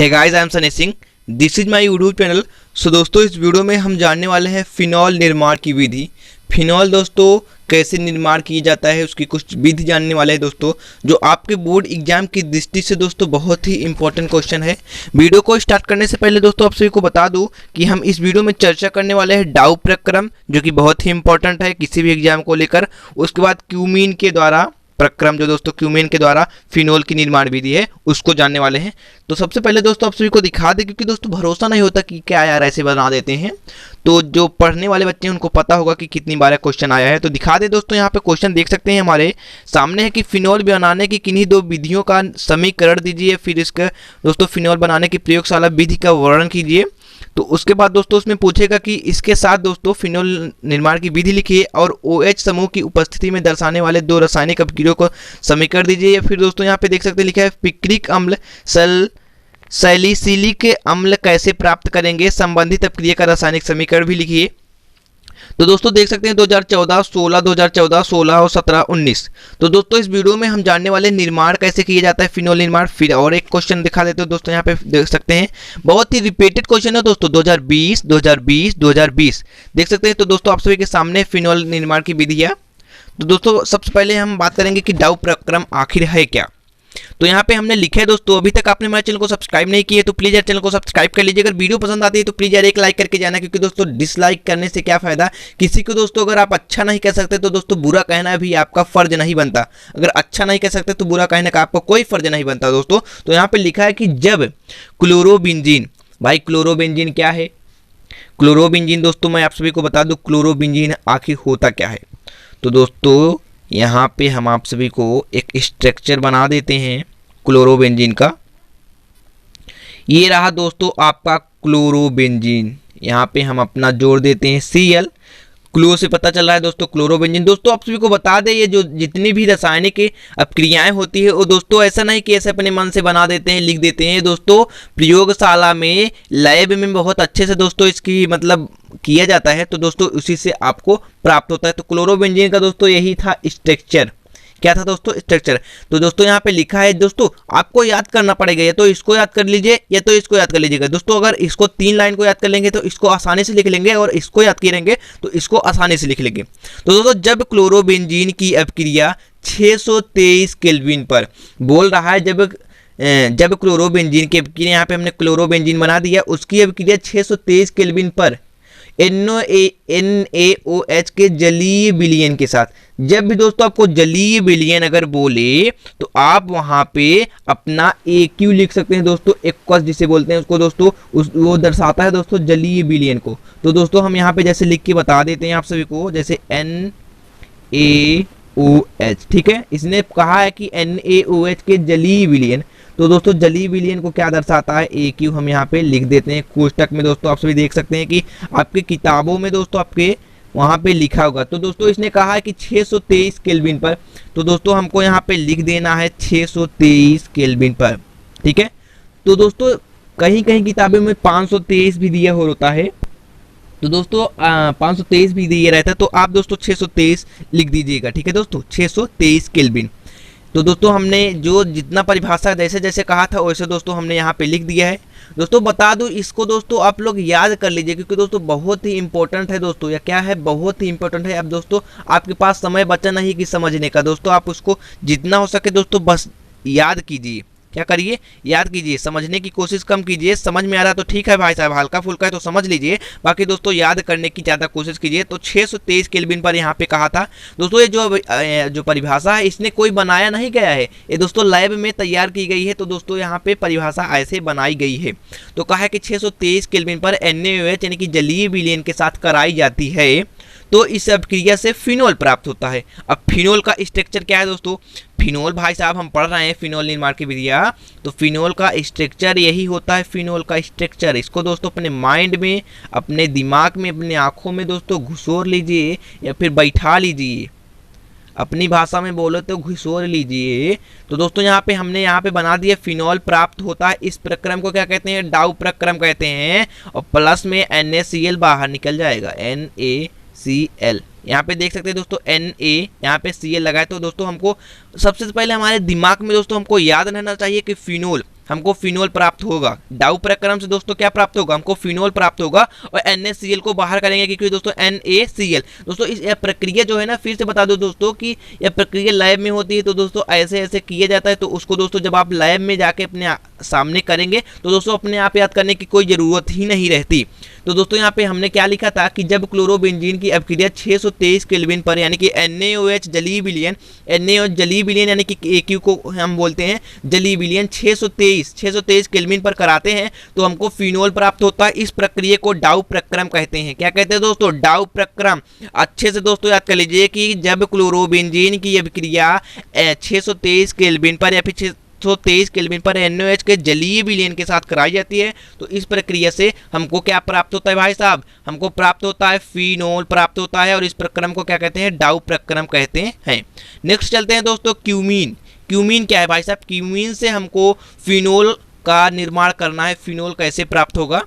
Hey guys, I am Sunny Singh. This is my YouTube channel. So दोस्तों, इस video में हम जानने वाले हैं फिनॉल निर्माण की विधि। फिनॉल दोस्तों कैसे निर्माण किया जाता है उसकी कुछ विधि जानने वाले हैं दोस्तों, जो आपके बोर्ड एग्जाम की दृष्टि से दोस्तों बहुत ही इंपॉर्टेंट क्वेश्चन है। वीडियो को स्टार्ट करने से पहले दोस्तों आप सभी को बता दूं कि हम इस वीडियो में चर्चा करने वाले हैं डाउ प्रक्रम, जो कि बहुत ही इंपॉर्टेंट है किसी भी एग्जाम को लेकर। उसके बाद क्यूमीन के द्वारा प्रक्रम, जो दोस्तों क्यूमेन के द्वारा फिनोल की निर्माण विधि है, उसको जानने वाले हैं। तो सबसे पहले दोस्तों आप सभी को दिखा दें, क्योंकि दोस्तों भरोसा नहीं होता कि क्या यार ऐसे बना देते हैं, तो जो पढ़ने वाले बच्चे हैं उनको पता होगा कि कितनी बार क्वेश्चन आया है। तो दिखा दे दोस्तों, यहाँ पे क्वेश्चन देख सकते हैं हमारे सामने है कि फिनोल बनाने की किन्हीं दो विधियों का समीकरण दीजिए, फिर इसका दोस्तों फिनोल बनाने की प्रयोगशाला विधि का वर्णन कीजिए। तो उसके बाद दोस्तों उसमें पूछेगा कि इसके साथ दोस्तों फिनोल निर्माण की विधि लिखिए और OH समूह की उपस्थिति में दर्शाने वाले दो रासायनिक अपक्रियाओं को समीकरण दीजिए। या फिर दोस्तों यहाँ पे देख सकते हैं लिखा है पिक्रिक अम्ल सैलिसिलिक अम्ल कैसे प्राप्त करेंगे, संबंधित अपक्रिया का रासायनिक समीकरण भी लिखिए। तो दोस्तों देख सकते हैं 2014, 16, 2014, 16 और 17, 19। तो दोस्तों इस वीडियो में हम जानने वाले निर्माण कैसे किया जाता है फिनोल निर्माण। फिर और एक क्वेश्चन दिखा देते हो दोस्तों, यहाँ पे देख सकते हैं बहुत ही रिपीटेड क्वेश्चन है दोस्तों, 2020, 2020, 2020 देख सकते हैं। तो दोस्तों आप सभी के सामने फिनोल निर्माण की विधि है। तो दोस्तों सबसे पहले हम बात करेंगे कि डाउ प्रक्रम आखिर है क्या। तो यहाँ पे हमने लिखा है दोस्तों, अभी तक आपने हमारे चैनल को सब्सक्राइब नहीं किया तो प्लीज यार चैनल को सब्सक्राइब कर लीजिए। अगर वीडियो पसंद आती है तो प्लीज यार एक लाइक करके जाना, क्योंकि दोस्तों डिसलाइक करने से क्या फायदा। किसी को दोस्तों अगर आप अच्छा नहीं कह सकते तो दोस्तों बुरा कहना भी आपका फर्ज नहीं बनता। अगर अच्छा नहीं कह सकते तो बुरा कहने का आपको कोई फर्ज नहीं बनता दोस्तों। तो यहाँ पे लिखा है कि जब क्लोरोबेंजीन, भाई क्लोरोबेंजीन क्या है? क्लोरोबेंजीन दोस्तों मैं आप सभी को बता दूं क्लोरोबेंजीन आखिर होता क्या है। तो दोस्तों यहाँ पे हम आप सभी को एक स्ट्रक्चर बना देते हैं क्लोरोबेंजीन का। ये रहा दोस्तों आपका क्लोरोबेंजीन, यहाँ पे हम अपना जोड़ देते हैं Cl। क्लो से पता चल रहा है दोस्तों क्लोरोबेंजीन। दोस्तों आप सभी को बता दें ये जो जितनी भी रासायनिक अपक्रियाएं होती है वो दोस्तों ऐसा नहीं कि ऐसे अपने मन से बना देते हैं, लिख देते हैं दोस्तों। प्रयोगशाला में, लैब में बहुत अच्छे से दोस्तों इसकी मतलब किया जाता है, तो दोस्तों उसी से आपको प्राप्त होता है। तो क्लोरोबेंजीन का दोस्तों यही था स्ट्रक्चर। क्या था दोस्तों? स्ट्रक्चर। तो दोस्तों यहाँ पे लिखा है दोस्तों, आपको याद करना पड़ेगा, या तो इसको याद कर लीजिए या तो इसको याद कर लीजिएगा दोस्तों। अगर इसको 3 लाइन को याद कर लेंगे तो इसको आसानी से लिख लेंगे, और इसको याद करेंगे तो इसको आसानी से लिख लेंगे। तो दोस्तों जब क्लोरोबेंजीन की अपक्रिया 623 केल्विन पर बोल रहा है, जब क्लोरोबेंजीन की अपक्रिया, यहाँ पे हमने क्लोरोबेंजीन बना दिया, उसकी अपक्रिया 623 केल्विन पर NaOH के जलीय विलयन के साथ। जब भी दोस्तों आपको जलीय विलयन अगर बोले तो आप वहां पे अपना AQ लिख सकते हैं दोस्तों। एक्वस जिसे बोलते हैं उसको दोस्तों, वो दर्शाता है दोस्तों जलीय विलयन को। तो दोस्तों हम यहाँ पे जैसे लिख के बता देते हैं आप सभी को, जैसे NaOH, ठीक है। इसने कहा है कि NaOH के जलीय विलयन, तो दोस्तों जलीय विलयन को क्या दर्शाता है? AQ हम यहाँ पे लिख देते हैं कोष्टक में। दोस्तों आप सभी देख सकते हैं कि आपकी किताबों में दोस्तों आपके वहाँ पे लिखा होगा। तो दोस्तों इसने कहा है कि 623 केल्विन पर, तो दोस्तों हमको यहाँ पे लिख देना है 623 केल्विन पर, ठीक है। तो दोस्तों कहीं कहीं किताबों में 523 भी दिया होता है, तो दोस्तों 523 भी दिया रहता है, तो आप दोस्तों 623 लिख दीजिएगा, ठीक है दोस्तों, 623 केल्विन। तो दोस्तों हमने जो जितना परिभाषा जैसे जैसे कहा था वैसे दोस्तों हमने यहाँ पे लिख दिया है। दोस्तों बता दूं इसको दोस्तों आप लोग याद कर लीजिए, क्योंकि दोस्तों बहुत ही इंपॉर्टेंट है दोस्तों। या क्या है? बहुत ही इंपॉर्टेंट है। अब दोस्तों आपके पास समय बचा नहीं कि समझने का, दोस्तों आप उसको जितना हो सके दोस्तों बस याद कीजिए। क्या करिए? याद कीजिए, समझने की कोशिश कम कीजिए। समझ में आ रहा तो ठीक है भाई साहब, हल्का फुल्का है तो समझ लीजिए, बाकी दोस्तों याद करने की ज़्यादा कोशिश कीजिए। तो 623 केल्विन पर यहाँ पे कहा था दोस्तों। ये जो परिभाषा है इसने कोई बनाया नहीं गया है, ये दोस्तों लैब में तैयार की गई है। तो दोस्तों यहाँ पे परिभाषा ऐसे बनाई गई है। तो कहा है कि 623 केल्विन पर NaOH यानी कि जलीय विलयन के साथ कराई जाती है, तो इस अपक्रिया से फिनोल प्राप्त होता है। अब फिनोल का स्ट्रक्चर क्या है दोस्तों? फिनोल भाई साहब हम पढ़ रहे हैं फिनोल निर्माण की विधियाँ, तो फिनोल का स्ट्रक्चर यही होता है। फिनोल का स्ट्रक्चर इसको दोस्तों अपने माइंड में, अपने दिमाग में, अपने आँखों में दोस्तों घुसोर लीजिए या फिर बैठा लीजिए, अपनी भाषा में बोलो तो घुसोर लीजिए। तो दोस्तों यहाँ पे हमने यहाँ पे बना दिया फिनोल प्राप्त होता है। इस प्रक्रम को क्या कहते हैं? डाउ प्रक्रम कहते हैं। और प्लस में NaCl बाहर निकल जाएगा, NaCl। यहाँ पे देख सकते हैं दोस्तों Na, यहाँ पे Cl लगाए। तो दोस्तों हमको सबसे पहले हमारे दिमाग में दोस्तों हमको याद रहना चाहिए कि फिनोल हमको फिनोल प्राप्त होगा। डाउ प्रक्रम से दोस्तों क्या प्राप्त होगा, हमको फिनोल प्राप्त होगा और NaCl को बाहर करेंगे क्योंकि दोस्तों NaCl। दोस्तों इस प्रक्रिया जो है ना, फिर से बता दो दोस्तों कि यह प्रक्रिया लैब में होती है, तो दोस्तों ऐसे ऐसे किया जाता है। तो उसको दोस्तों जब आप लैब में जाके अपने सामने करेंगे तो दोस्तों अपने आप याद करने की कोई ज़रूरत ही नहीं रहती। तो दोस्तों यहाँ पे हमने क्या लिखा था कि जब क्लोरोबेंजीन की अभिक्रिया 623 केल्विन पर यानी कि NaOH जलीय विलयन, NaOH जलीय विलयन यानी कि AQ को हम बोलते हैं जलीय विलयन 623 केल्विन पर कराते हैं तो हमको फिनोल प्राप्त होता है। इस प्रक्रिया को डाउ प्रक्रम कहते हैं। क्या कहते हैं दोस्तों, डाउ प्रक्रम। अच्छे से दोस्तों याद कर लीजिए कि जब क्लोरोबेंजीन की अभिक्रिया 623 केल्विन पर या फिर 623 केल्विन पर NaOH के जलीय विलयन के साथ कराई जाती है तो इस प्रक्रिया से हमको क्या प्राप्त होता है भाई साहब, हमको प्राप्त होता है फिनोल प्राप्त होता है और इस प्रक्रम को क्या कहते हैं, डाउ प्रक्रम कहते हैं। नेक्स्ट चलते हैं दोस्तों क्यूमीन। क्यूमीन क्या है भाई साहब, क्यूमीन से हमको फिनोल का निर्माण करना है। फिनोल कैसे प्राप्त होगा,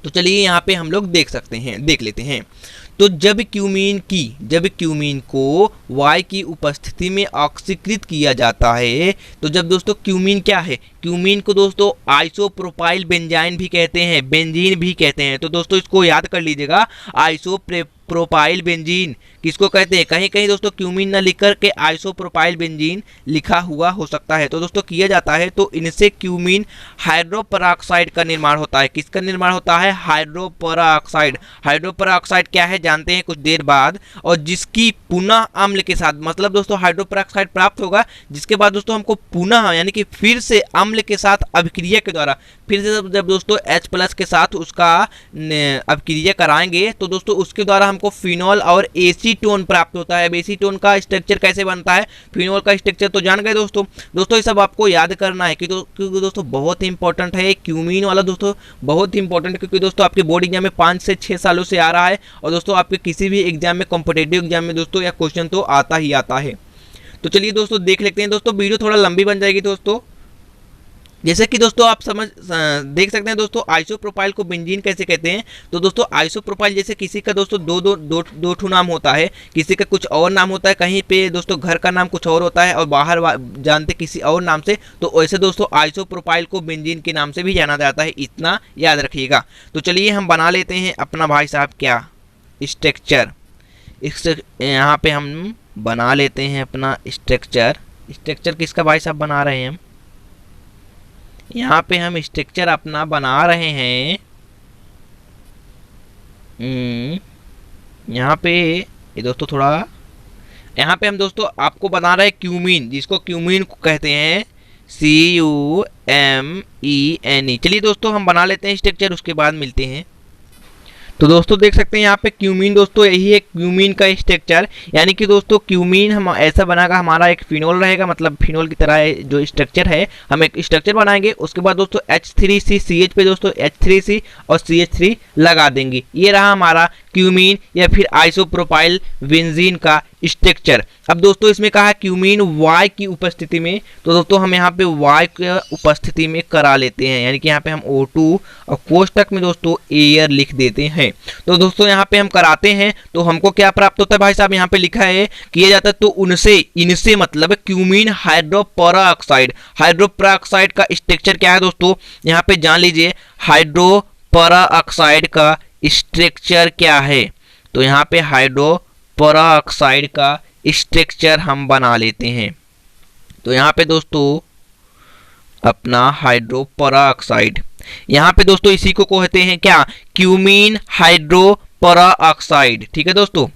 तो चलिए यहाँ पे हम लोग देख लेते हैं। तो जब क्यूमीन को Y की उपस्थिति में ऑक्सीकृत किया जाता है तो जब दोस्तों क्यूमीन क्या है, क्यूमीन को दोस्तों आइसोप्रोपाइल बेंजाइन भी कहते हैं, बेंजीन भी कहते हैं। तो दोस्तों इसको याद कर लीजिएगा, आइसोप्रोपाइल बेंजीन किसको कहते हैं। कहीं कहीं दोस्तों क्यूमीन न लिख कर के आइसोप्रोपाइल बेंजीन लिखा हुआ हो सकता है। तो दोस्तों किया जाता है तो इनसे क्यूमीन हाइड्रोपरऑक्साइड का निर्माण होता है। किसका निर्माण होता है, हाइड्रोपरऑक्साइड। हाइड्रोपरऑक्साइड क्या है जानते हैं कुछ देर बाद, और जिसकी पुनः अम्ल के साथ, मतलब दोस्तों हाइड्रोपरऑक्साइड प्राप्त होगा जिसके बाद दोस्तों हमको पुनः यानी कि फिर से अम्ल के साथ अभिक्रिया के द्वारा फिर से जब दोस्तों H+ के साथ उसका अभिक्रिया कराएंगे तो दोस्तों उसके द्वारा हमको फिनोल और एसीटोन प्राप्त होता है। अब एसीटोन का स्ट्रक्चर कैसे बनता है, फिनोल का स्ट्रक्चर तो जान गए दोस्तों। ये सब आपको याद करना है क्योंकि दोस्तों बहुत ही इंपॉर्टेंट है क्यूमीन वाला, दोस्तों बहुत ही इंपॉर्टेंट, क्योंकि दोस्तों आपके बोर्ड एग्जाम में 5 से 6 सालों से आ रहा है और दोस्तों आपके किसी भी एग्जाम में, कॉम्पिटेटिव एग्जाम में दोस्तों या क्वेश्चन तो आता ही आता है। तो चलिए दोस्तों देख लेते हैं। दोस्तों वीडियो थोड़ा लंबी बन जाएगी दोस्तों, जैसे कि दोस्तों आप देख सकते हैं दोस्तों आइसोप्रोपाइल को बेंजीन कैसे कहते हैं। तो दोस्तों आइसोप्रोपाइल जैसे किसी का दोस्तों दो ठू नाम होता है, किसी का कुछ और नाम होता है, कहीं पे दोस्तों घर का नाम कुछ और होता है और बाहर जानते किसी और नाम से, तो वैसे दोस्तों आइसोप्रोपाइल को बेंजीन के नाम से भी जाना जाता है, इतना याद रखिएगा। तो चलिए हम बना लेते हैं अपना भाई साहब क्या स्ट्रक्चर। यहाँ पे हम बना लेते हैं अपना स्ट्रक्चर किसका भाई साहब बना रहे हैं हम, यहाँ पे हम स्ट्रक्चर अपना बना रहे हैं। यहाँ पे ये दोस्तों थोड़ा, यहाँ पे हम दोस्तों आपको बना रहे हैं क्यूमीन, जिसको क्यूमीन को कहते हैं CUMENE। चलिए दोस्तों हम बना लेते हैं स्ट्रक्चर, उसके बाद मिलते हैं। तो दोस्तों देख सकते हैं यहाँ पे क्यूमीन, दोस्तों यही है क्यूमीन का स्ट्रक्चर, यानी कि दोस्तों क्यूमीन हम ऐसा बनाएगा, हमारा एक फिनोल रहेगा, मतलब फिनोल की तरह जो स्ट्रक्चर है हम एक स्ट्रक्चर बनाएंगे। उसके बाद दोस्तों H3CCH पे दोस्तों H3C और CH3 लगा देंगे। ये रहा हमारा क्यूमीन या फिर आइसोप्रोपाइल बेंजीन का स्ट्रक्चर। अब दोस्तों इसमें कहा है क्यूमीन Y की उपस्थिति में, तो दोस्तों हम यहाँ पे Y की उपस्थिति में करा लेते हैं, यानी कि यहाँ पे हम O2 और कोष्टक में दोस्तों एयर लिख देते हैं। तो दोस्तों यहाँ पे हम कराते हैं तो हमको क्या प्राप्त होता है भाई साहब, यहाँ पे लिखा है किया जाता है तो इनसे मतलब क्यूमीन हाइड्रोपरऑक्साइड का स्ट्रक्चर क्या है दोस्तों, यहाँ पे जान लीजिए हाइड्रोपरऑक्साइड का स्ट्रक्चर क्या है। तो यहाँ पे हाइड्रोपरऑक्साइड का स्ट्रक्चर हम बना लेते हैं। तो यहाँ पे दोस्तों अपना हाइड्रोपरऑक्साइड, यहाँ पे दोस्तों इसी को कहते हैं क्या, क्यूमीन हाइड्रोपरऑक्साइड। ठीक है दोस्तों,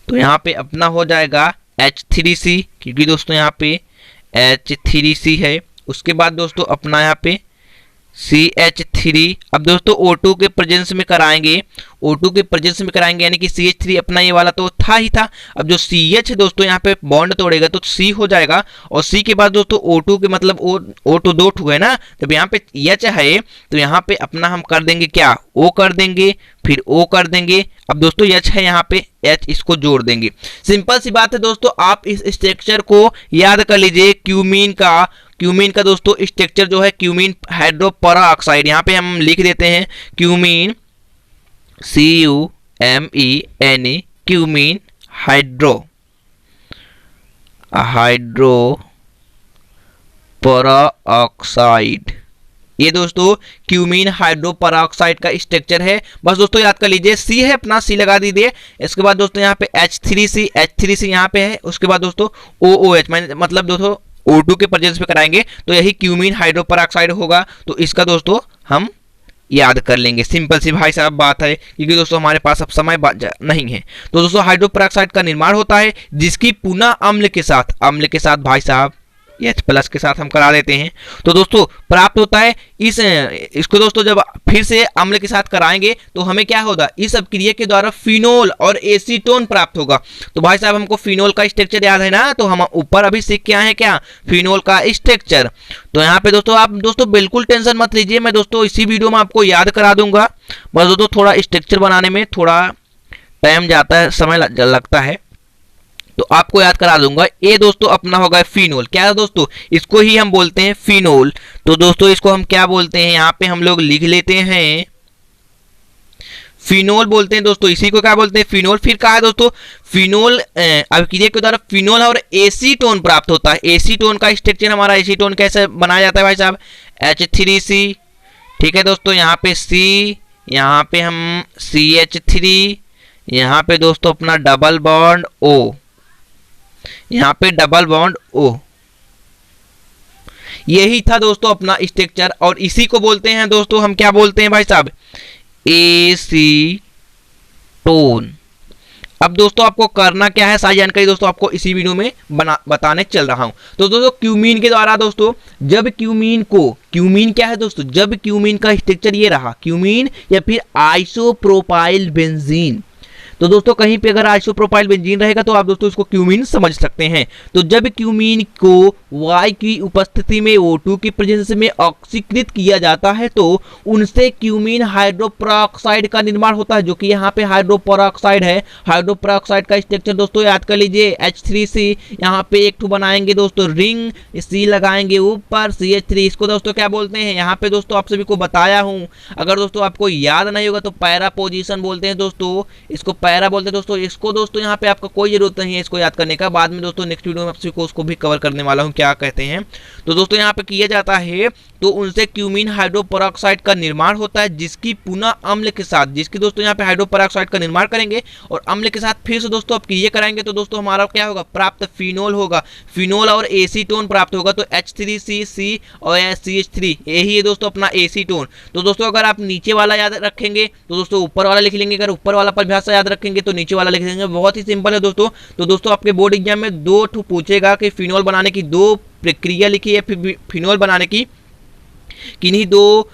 तो यहाँ पे अपना हो जाएगा H3C, क्योंकि दोस्तों यहाँ पे H3C है। उसके बाद दोस्तों अपना यहाँ पे CH3। अब दोस्तों O2 के प्रेजेंस में कराएंगे, यानी कि CH3 अपना ये वाला तो था ही था। अब जो CH है दोस्तों यहाँ पे बॉन्ड तोड़ेगा तो C हो जाएगा, और C के बाद दोस्तों O2 के मतलब O2 दो ठू है ना, जब यहाँ पे H है तो यहाँ पे अपना हम कर देंगे क्या, O कर देंगे, फिर O कर देंगे। अब दोस्तों H है यहाँ पे H, इसको जोड़ देंगे। सिंपल सी बात है दोस्तों, आप इस स्ट्रक्चर को याद कर लीजिए। क्यूमीन का दोस्तों स्ट्रक्चर जो है क्यूमीन हाइड्रोपरऑक्साइड, यहाँ पे हम लिख देते हैं क्यूमीन CUMENE, क्यूमीन पराऑक्साइड। ये दोस्तों क्यूमीन हाइड्रो पराऑक्साइड का स्ट्रक्चर है। बस दोस्तों याद कर लीजिए, सी है अपना, सी लगा दीजिए। इसके बाद दोस्तों यहाँ पे H3C यहाँ पे है। उसके बाद दोस्तों OOH, मतलब दोस्तों O2 के प्रेजेंस पे कराएंगे तो यही क्यूमीन हाइड्रो पराऑक्साइड होगा। तो इसका दोस्तों हम याद कर लेंगे, सिंपल सी भाई साहब बात है, क्योंकि दोस्तों हमारे पास अब समय नहीं है। तो दोस्तों हाइड्रो पराऑक्साइड का निर्माण होता है जिसकी पुनः अम्ल के साथ भाई साहब H+ के साथ हम करा देते हैं। तो दोस्तों प्राप्त होता है इसको दोस्तों जब फिर से अम्ल के साथ कराएंगे तो हमें क्या होगा, इस अभिक्रिया के द्वारा फिनोल और एसीटोन प्राप्त होगा। तो भाई साहब हमको फिनोल का स्ट्रक्चर याद है ना, तो हम ऊपर अभी सीख के आए हैं क्या, फिनोल का स्ट्रक्चर। तो यहाँ पे दोस्तों आप दोस्तों बिल्कुल टेंशन मत लीजिए, मैं दोस्तों इसी वीडियो में आपको याद करा दूंगा। बस दोस्तों थोड़ा स्ट्रक्चर बनाने में थोड़ा टाइम जाता है, समय लगता है, तो आपको याद करा दूंगा। ये दोस्तों अपना होगा फिनोल। क्या है दोस्तों, इसको ही हम बोलते हैं फिनोल। तो दोस्तों इसको हम क्या बोलते हैं, यहाँ पे हम लोग लिख लेते हैं फिनोल बोलते हैं दोस्तों, इसी को क्या बोलते हैं, फिनोल। फिर कहा है दोस्तों फिनोल अभिक्रिया के द्वारा फिनोल और एसीटोन प्राप्त होता है। एसीटोन का स्ट्रक्चर हमारा, एसीटोन कैसे बनाया जाता है भाई साहब, H3C, ठीक है दोस्तों। यहाँ पे C, यहाँ पे हम CH3, यहाँ पे दोस्तों अपना डबल बॉन्ड O, यहाँ पे डबल बॉन्ड O। यही था दोस्तों अपना स्ट्रक्चर, और इसी को बोलते हैं दोस्तों हम क्या बोलते हैं भाई साहब, एसीटोन। अब दोस्तों आपको करना क्या है, सारी जानकारी दोस्तों आपको इसी वीडियो में बताने चल रहा हूं। तो दोस्तों क्यूमीन के द्वारा दोस्तों, जब क्यूमीन क्या है दोस्तों, जब क्यूमीन का स्ट्रक्चर ये रहा, क्यूमीन या फिर आइसोप्रोपाइल बेंजीन। तो दोस्तों कहीं पे अगर आइसोप्रोपाइल बेंजीन रहेगा तो आप दोस्तों इसको क्यूमीन समझ सकते हैं। तो जब क्यूमीन को Y की उपस्थिति में O2 की प्रेजेंस में ऑक्सीकृत किया जाता है तो उनसे क्यूमीन हाइड्रोपरऑक्साइड का निर्माण होता है, जो कि यहाँ पे हाइड्रोपरऑक्साइड है। हाइड्रोपरऑक्साइड का स्ट्रक्चर दोस्तों याद कर लीजिए, H3C, यहाँ पे एक बनाएंगे दोस्तों रिंग, C लगाएंगे ऊपर, CH3, इसको दोस्तों क्या बोलते हैं, यहाँ पे दोस्तों आप सभी को बताया हूँ। अगर दोस्तों आपको याद नहीं होगा तो पैरा पोजीशन बोलते हैं दोस्तों, इसको पैरा बोलते हैं दोस्तों। इसको दोस्तों यहाँ पे आपको कोई जरूरत नहीं है इसको याद करने का, बाद में दोस्तों नेक्स्ट वीडियो में आप सभी को उसको भी कवर करने वाला हूँ क्या कहते हैं। तो दोस्तों यहाँ पे किया जाता है तो उनसे क्यूमीन हाइड्रोपरऑक्साइड का निर्माण होता है जिसकी पुनः अम्ल के साथ, जिसकी दोस्तों यहाँ पे हाइड्रोपरऑक्साइड का निर्माण करेंगे और अम्ल के साथ फिर से दोस्तों आप क्रिया कराएंगे तो दोस्तों हमारा क्या होगा, प्राप्त फिनोल होगा। फिनोल और एसीटोन प्राप्त होगा। तो H3C और CH3 यही है दोस्तों अपना एसीटोन। तो दोस्तों अगर आप नीचे वाला याद रखेंगे तो दोस्तों ऊपर वाला लिख लेंगे, अगर ऊपर वाला परिभाषा याद रखेंगे तो नीचे वाला लिख देंगे। बहुत ही सिंपल है दोस्तों। तो दोस्तों आपके बोर्ड एग्जाम में 2 पूछेगा कि फिनोल बनाने की 2 प्रक्रिया लिखी है, फिर फिनोल बनाने की किन्हीं 2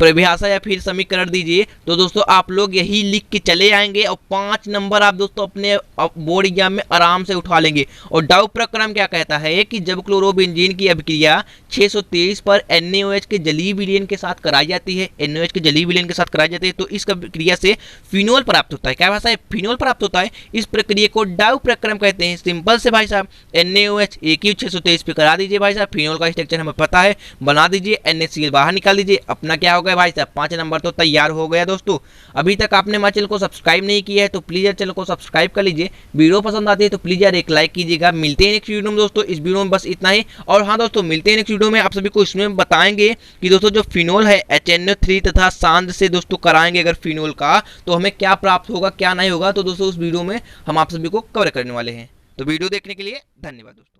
परिभाषा या फिर समीकरण दीजिए। तो दोस्तों आप लोग यही लिख के चले आएंगे और 5 नंबर आप दोस्तों अपने बोर्ड एग्जाम में आराम से उठा लेंगे। और डाउ प्रक्रम क्या कहता है कि जब क्लोरोबेंजीन की अभिक्रिया 623 पर NaOH के जलीय विलयन के साथ कराई जाती है, NaOH के जलीय विलयन के साथ कराई जाती है तो इस क्रिया से फिनोल प्राप्त होता है। क्या भाषा है, फिनोल प्राप्त होता है। इस प्रक्रिया को डाउ प्रक्रम कहते हैं। सिंपल से भाई साहब NaOH एक ही 623 पे करा दीजिए भाई साहब, फिनोल का स्ट्रक्चर हमें पता है, बना दीजिए, NaCl बाहर निकाल दीजिए, अपना क्या होगा भाई साहब 5 नंबर तो तैयार हो गया। दोस्तों अभी तक आपने हमारे चैनल को सब्सक्राइब नहीं किया है तो प्लीज यार चैनल को सब्सक्राइब कर लीजिए। वीडियो पसंद आती है तो प्लीज यार एक लाइक कीजिएगा। मिलते हैं नेक्स्ट वीडियो में दोस्तों, इस वीडियो में बस इतना ही। और हाँ दोस्तों मिलते हैं नेक्स्ट वीडियो में, आप सभी को इसमें बताएंगे कि दोस्तों जो फिनोल है HNO3 तथा सांद्र से दोस्तों कराएंगे अगर फिनोल का तो हमें क्या प्राप्त होगा क्या नहीं होगा। तो दोस्तों उस वीडियो में हम आप सभी को कवर करने वाले हैं। तो वीडियो देखने के लिए धन्यवाद दोस्तों।